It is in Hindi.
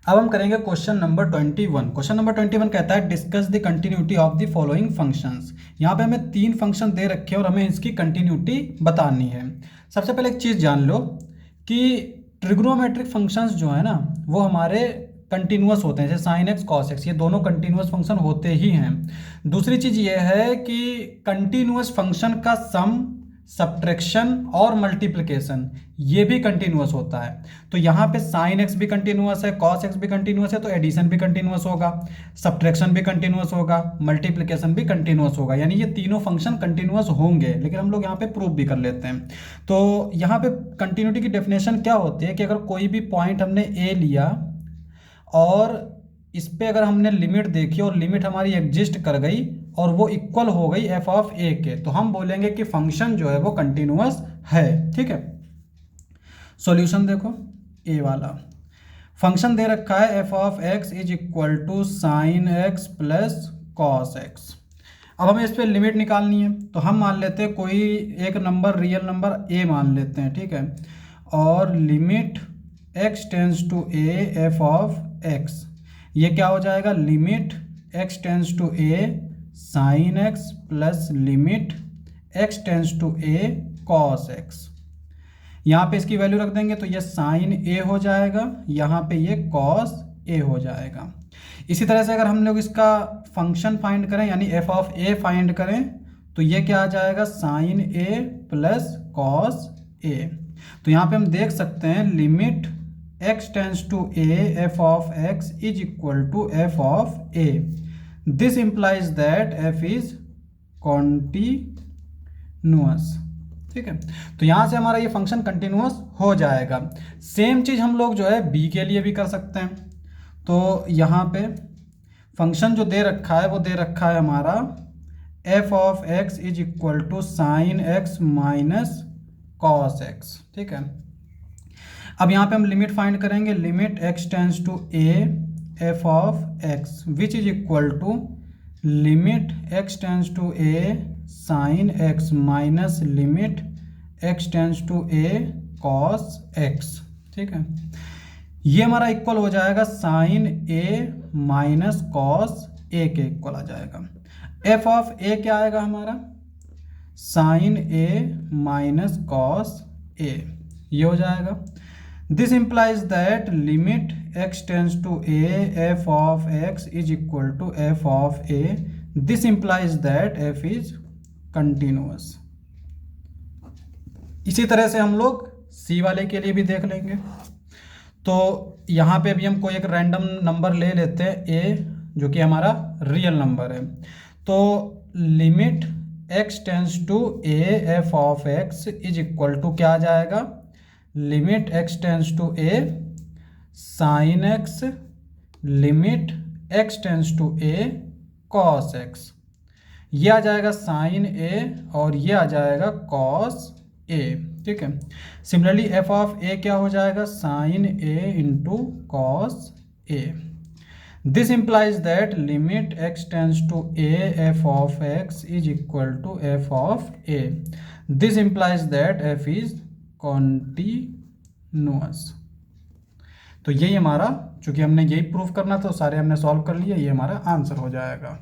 अब हम करेंगे क्वेश्चन नंबर 21। क्वेश्चन नंबर 21 कहता है discuss the continuity of the following functions. यहाँ पे हमें 3 फंक्शन दे रखे हैं और हमें इसकी कंटिन्यूटी बतानी है। सबसे पहले एक चीज़ जान लो कि ट्रिग्नोमेट्रिक फंक्शंस जो है ना वो हमारे कंटिन्यूअस होते हैं, जैसे साइन एक्स कॉस एक्स, ये दोनों कंटिन्यूअस फंक्शन होते ही हैं। दूसरी चीज़ ये है कि कंटिन्यूअस फंक्शन का सम, सब्ट्रैक्शन और मल्टीप्लिकेशन ये भी कंटिन्यूअस होता है। तो यहाँ पे साइन एक्स भी कंटिन्यूअस है, कॉस एक्स भी कंटिन्यूअस है, तो एडिशन भी कंटिन्यूअस होगा, सब्ट्रैक्शन भी कंटिन्यूअस होगा, मल्टीप्लिकेशन भी कंटिन्यूअस होगा, यानी ये तीनों फंक्शन कंटिन्यूअस होंगे। लेकिन हम लोग यहाँ पे प्रूव भी कर लेते हैं। तो यहाँ पे कंटिन्यूटी की डेफिनेशन क्या होती है कि अगर कोई भी पॉइंट हमने ए लिया और इस पे अगर हमने लिमिट देखी और लिमिट हमारी एग्जिस्ट कर गई और वो इक्वल हो गई एफ ऑफ ए के, तो हम बोलेंगे कि फंक्शन जो है वो कंटिन्यूअस है। ठीक है, सॉल्यूशन देखो, ए वाला फंक्शन दे रखा है F of X is equal to sine X plus cos X. अब हमें इस पे लिमिट निकालनी है, तो हम मान लेते हैं कोई एक नंबर, रियल नंबर ए मान लेते हैं। ठीक है, और limit X tends to A F of X, ये क्या हो जाएगा, limit X tends to A sine X plus limit X tends to A cos X. यहाँ पे इसकी वैल्यू रख देंगे तो ये साइन ए हो जाएगा, यहाँ पे ये कॉस ए हो जाएगा। इसी तरह से अगर हम लोग इसका फंक्शन फाइंड करें यानी एफ ऑफ ए फाइंड करें तो ये क्या आ जाएगा, sine A plus cos A. तो यहाँ पे हम देख सकते हैं limit x tends to A F of x is equal to F of A. This implies that f is continuous. ठीक है, तो यहाँ से हमारा ये फंक्शन कंटिन्यूअस हो जाएगा। सेम चीज़ हम लोग जो है b के लिए भी कर सकते हैं। तो यहाँ पे फंक्शन जो दे रखा है वो दे रखा है हमारा F of x is equal to sine X minus cos X. ठीक है, अब यहाँ पे हम लिमिट फाइंड करेंगे, limit x tends to A F of X which is equal to limit x tends to A sine X minus limit x tends to A cos X. ठीक है, ये हमारा इक्वल हो जाएगा sine A minus cos A के इक्वल आ जाएगा। एफ ऑफ ए क्या आएगा हमारा, sine A minus cos a, ये हो जाएगा। This implies that limit x tends to A F of x is equal to F of A. This implies that f is continuous. इसी तरह से हम लोग c वाले के लिए भी देख लेंगे। तो यहाँ पे अभी हम कोई एक रैंडम नंबर ले लेते हैं a, जो कि हमारा रियल नंबर है। तो limit x tends to A F of x is equal to क्या आ जाएगा, limit x tends to A sine X limit x tends to A cos X, ये आ जाएगा साइन ए और ये आ जाएगा कॉस ए। ठीक है, सिमिलरली एफ ऑफ ए क्या हो जाएगा, sine A into cos A. This implies that limit x tends to A F of x is equal to F of A. This implies that f is continuous. तो यही हमारा, चूंकि हमने यही प्रूफ करना था तो सारे हमने सॉल्व कर लिए, ये हमारा आंसर हो जाएगा।